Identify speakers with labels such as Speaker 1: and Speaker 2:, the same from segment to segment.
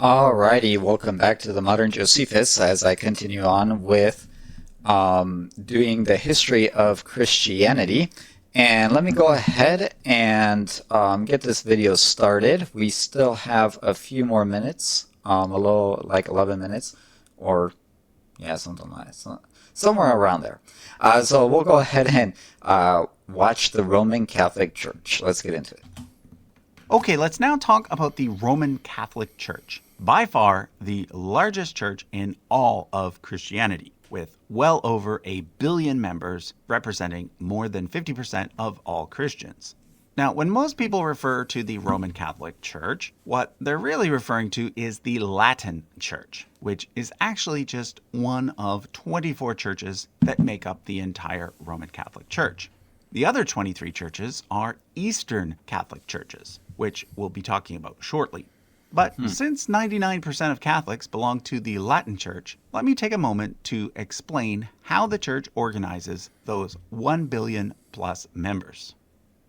Speaker 1: Alrighty, welcome back to the Modern Josephus as I continue on with doing the history of Christianity. And let me go ahead and get this video started. We still have a few more minutes, a little like 11 minutes, or yeah, something like that, somewhere around there. So we'll go ahead and watch the Roman Catholic Church. Let's get into it.
Speaker 2: Okay, let's now talk about the Roman Catholic Church. By far the largest church in all of Christianity, with well over 1 billion members representing more than 50% of all Christians. Now, when most people refer to the Roman Catholic Church, what they're really referring to is the Latin Church, which is actually just one of 24 churches that make up the entire Roman Catholic Church. The other 23 churches are Eastern Catholic churches, which we'll be talking about shortly. But since 99% of Catholics belong to the Latin Church, let me take a moment to explain how the Church organizes those 1 billion plus members.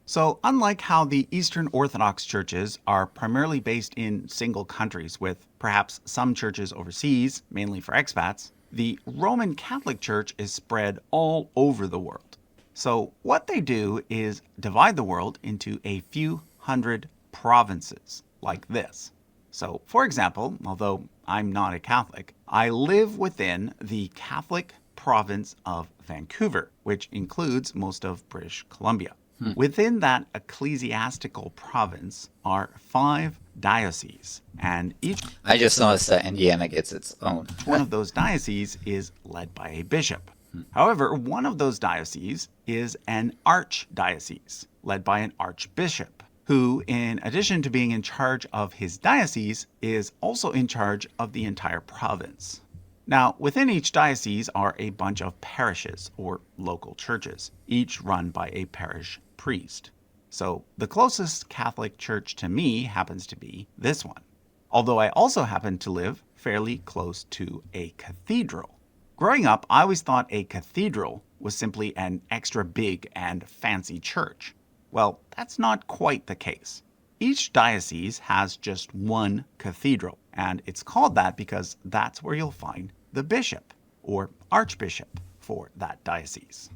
Speaker 2: So, unlike how the Eastern Orthodox churches are primarily based in single countries with perhaps some churches overseas, mainly for expats, the Roman Catholic Church is spread all over the world. So, what they do is divide the world into a few hundred provinces, like this. So, for example, although I'm not a Catholic, I live within the Catholic province of Vancouver, which includes most of British Columbia. Within that ecclesiastical province are 5 dioceses, and each
Speaker 1: I just noticed that Indiana gets its own.
Speaker 2: one of those dioceses is led by a bishop. However, one of those dioceses is an archdiocese, led by an archbishop, who, in addition to being in charge of his diocese, is also in charge of the entire province. Now, within each diocese are a bunch of parishes, or local churches, each run by a parish priest. So, the closest Catholic church to me happens to be this one, although I also happen to live fairly close to a cathedral. Growing up, I always thought a cathedral was simply an extra big and fancy church. Well, that's not quite the case. Each diocese has just one cathedral, and it's called that because that's where you'll find the bishop, or archbishop, for that diocese.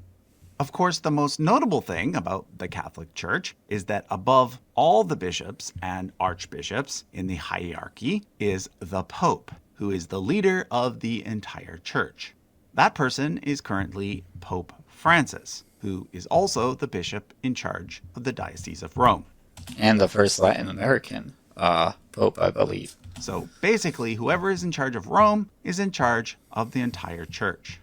Speaker 2: Of course, the most notable thing about the Catholic Church is that above all the bishops and archbishops in the hierarchy is the Pope, who is the leader of the entire church. That person is currently Pope Francis, who is also the bishop in charge of the Diocese of Rome.
Speaker 1: And the first Latin American Pope, I believe.
Speaker 2: So basically, whoever is in charge of Rome is in charge of the entire church.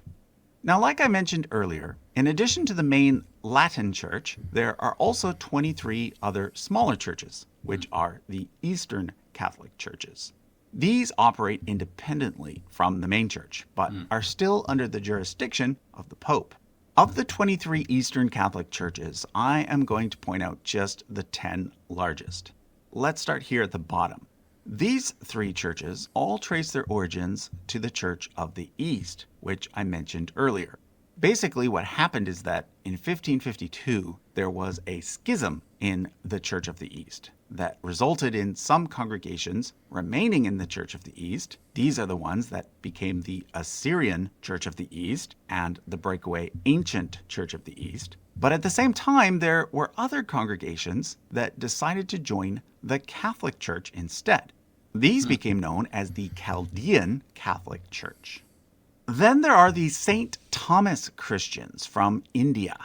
Speaker 2: Now, like I mentioned earlier, in addition to the main Latin Church, there are also 23 other smaller churches, which are the Eastern Catholic churches. These operate independently from the main church, but are still under the jurisdiction of the Pope. Of the 23 Eastern Catholic churches, I am going to point out just the 10 largest. Let's start here at the bottom. These 3 churches all trace their origins to the Church of the East, which I mentioned earlier. Basically, what happened is that in 1552, there was a schism in the Church of the East that resulted in some congregations remaining in the Church of the East. These are the ones that became the Assyrian Church of the East and the breakaway Ancient Church of the East. But at the same time, there were other congregations that decided to join the Catholic Church instead. These became known as the Chaldean Catholic Church. Then there are the St. Thomas Christians from India.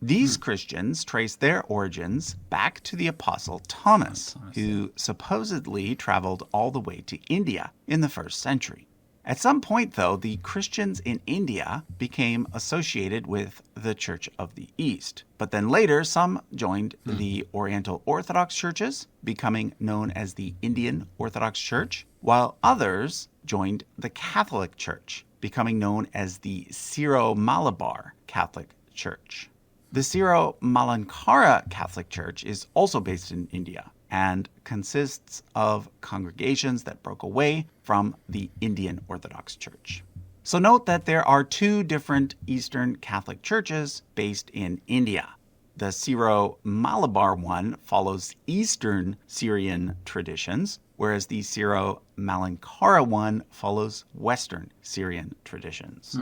Speaker 2: These Christians trace their origins back to the Apostle Thomas, who supposedly traveled all the way to India in the 1st century. At some point, though, the Christians in India became associated with the Church of the East. But then later, some joined the Oriental Orthodox churches, becoming known as the Indian Orthodox Church, while others joined the Catholic Church, becoming known as the Syro-Malabar Catholic Church. The Syro-Malankara Catholic Church is also based in India and consists of congregations that broke away from the Indian Orthodox Church. So note that there are 2 different Eastern Catholic churches based in India. The Syro-Malabar one follows Eastern Syrian traditions, whereas the Syro-Malankara one follows Western Syrian traditions.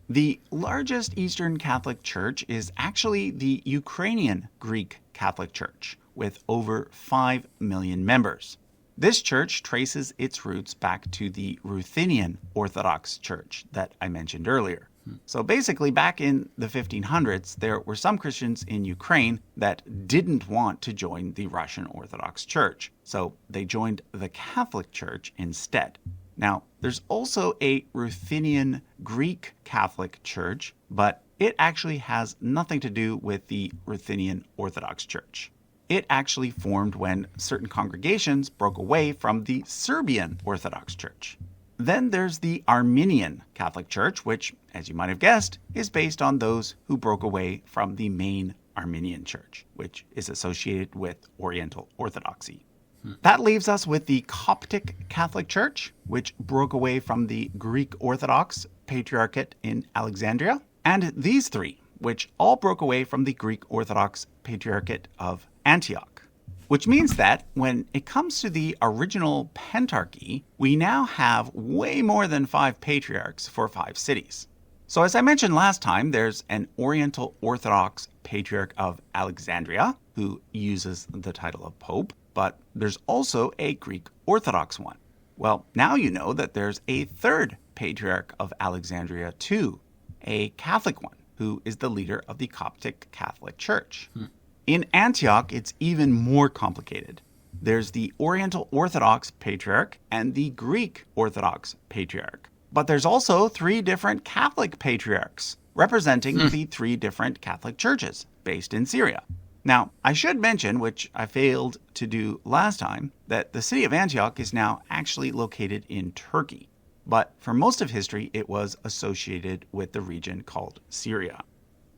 Speaker 2: The largest Eastern Catholic Church is actually the Ukrainian Greek Catholic Church, with over 5 million members. This church traces its roots back to the Ruthenian Orthodox Church that I mentioned earlier. So basically, back in the 1500s, there were some Christians in Ukraine that didn't want to join the Russian Orthodox Church, so they joined the Catholic Church instead. Now, there's also a Ruthenian Greek Catholic Church, but it actually has nothing to do with the Ruthenian Orthodox Church. It actually formed when certain congregations broke away from the Serbian Orthodox Church. Then there's the Armenian Catholic Church, which, as you might have guessed, is based on those who broke away from the main Armenian Church, which is associated with Oriental Orthodoxy. That leaves us with the Coptic Catholic Church, which broke away from the Greek Orthodox Patriarchate in Alexandria, and these three, which all broke away from the Greek Orthodox Patriarchate of Antioch. Which means that when it comes to the original Pentarchy, we now have way more than 5 patriarchs for 5 cities. So as I mentioned last time, there's an Oriental Orthodox Patriarch of Alexandria, who uses the title of Pope, but there's also a Greek Orthodox one. Well, now you know that there's a third Patriarch of Alexandria too, a Catholic one, who is the leader of the Coptic Catholic Church. In Antioch, it's even more complicated. There's the Oriental Orthodox Patriarch and the Greek Orthodox Patriarch. But there's also 3 different Catholic Patriarchs, representing the 3 different Catholic churches based in Syria. Now, I should mention, which I failed to do last time, that the city of Antioch is now actually located in Turkey. But for most of history, it was associated with the region called Syria.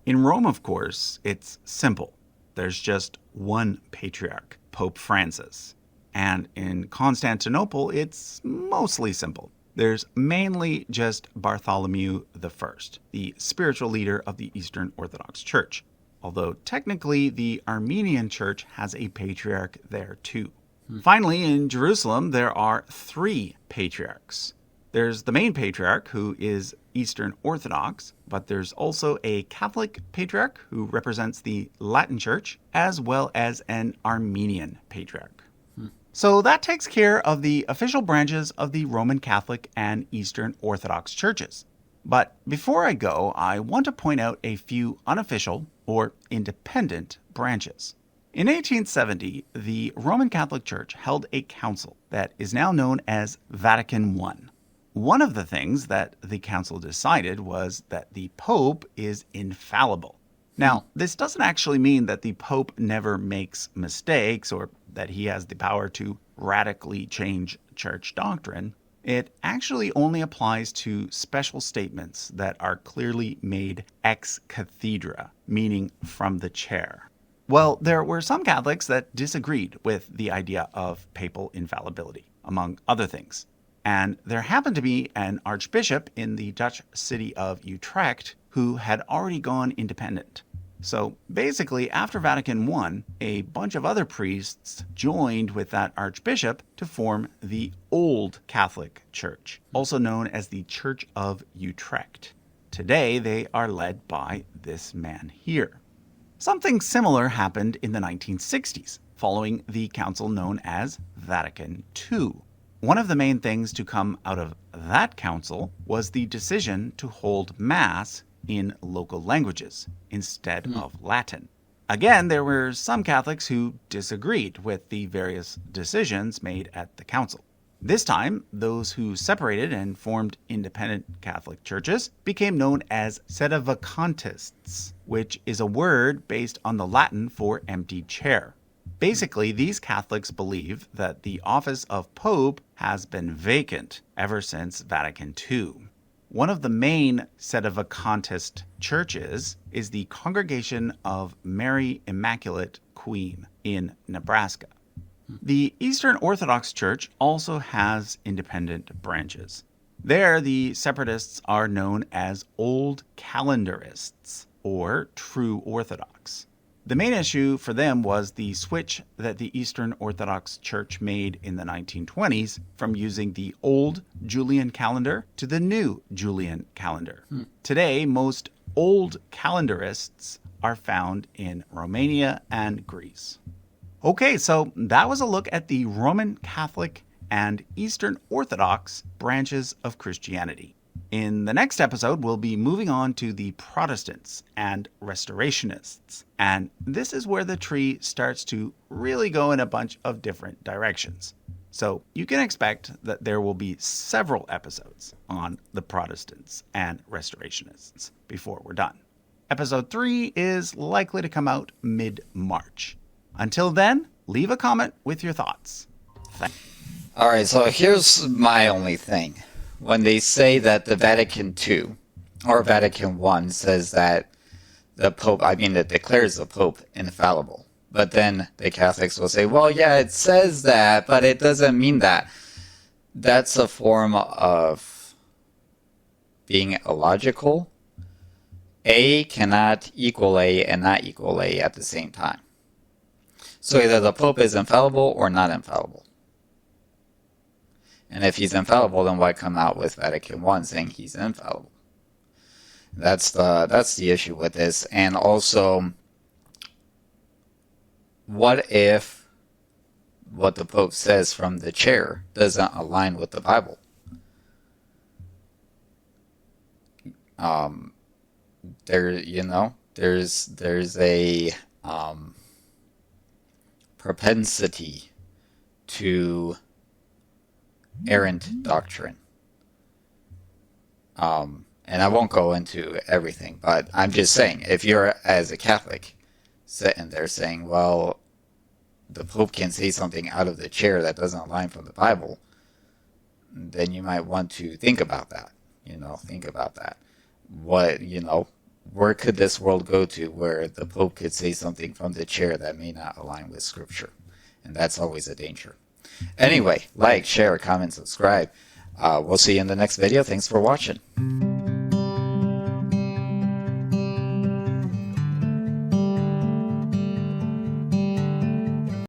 Speaker 2: In Rome, of course, it's simple. There's just one patriarch, Pope Francis. And in Constantinople, it's mostly simple. There's mainly just Bartholomew I, the spiritual leader of the Eastern Orthodox Church. Although technically the Armenian Church has a patriarch there too. Finally, in Jerusalem, there are 3 patriarchs. There's the main patriarch, who is Eastern Orthodox, but there's also a Catholic patriarch who represents the Latin Church, as well as an Armenian patriarch. So that takes care of the official branches of the Roman Catholic and Eastern Orthodox churches. But before I go, I want to point out a few unofficial or independent branches. In 1870, the Roman Catholic Church held a council that is now known as Vatican I. One of the things that the council decided was that the Pope is infallible. Now, this doesn't actually mean that the Pope never makes mistakes or that he has the power to radically change church doctrine. It actually only applies to special statements that are clearly made ex cathedra, meaning from the chair. Well, there were some Catholics that disagreed with the idea of papal infallibility, among other things. And there happened to be an archbishop in the Dutch city of Utrecht who had already gone independent. So basically, after Vatican I, a bunch of other priests joined with that archbishop to form the Old Catholic Church, also known as the Church of Utrecht. Today, they are led by this man here. Something similar happened in the 1960s, following the council known as Vatican II. One of the main things to come out of that council was the decision to hold Mass in local languages instead of Latin. Again, there were some Catholics who disagreed with the various decisions made at the council. This time, those who separated and formed independent Catholic churches became known as sedevacantists, which is a word based on the Latin for empty chair. Basically, these Catholics believe that the office of Pope has been vacant ever since Vatican II. One of the main sedevacantist churches is the Congregation of Mary Immaculate Queen in Nebraska. The Eastern Orthodox Church also has independent branches. There, the separatists are known as Old Calendarists or True Orthodox. The main issue for them was the switch that the Eastern Orthodox Church made in the 1920s from using the old Julian calendar to the new Julian calendar. Today, most old calendarists are found in Romania and Greece. Okay, so that was a look at the Roman Catholic and Eastern Orthodox branches of Christianity. In the next episode, we'll be moving on to the Protestants and Restorationists. And this is where the tree starts to really go in a bunch of different directions. So you can expect that there will be several episodes on the Protestants and Restorationists before we're done. Episode 3 is likely to come out mid-March. Until then, leave a comment with your thoughts. Thanks.
Speaker 1: All right, so here's my only thing. When they say that the Vatican II or Vatican I says that the Pope, it declares the Pope infallible. But then the Catholics will say, well, yeah, it says that, but it doesn't mean that. That's a form of being illogical. A cannot equal A and not equal A at the same time. So either the Pope is infallible or not infallible. And if he's infallible, then why come out with Vatican I saying he's infallible? That's the issue with this. And also, what if what the Pope says from the chair doesn't align with the Bible? There's a propensity to errant doctrine. And I won't go into everything, but I'm just saying, if you're, as a Catholic, sitting there saying, well, the Pope can say something out of the chair that doesn't align from the Bible, then you might want to think about that. Think about that. Where could this world go to where the Pope could say something from the chair that may not align with Scripture? And that's always a danger. Anyway, like, share, comment, subscribe. We'll see you in the next video. Thanks for watching.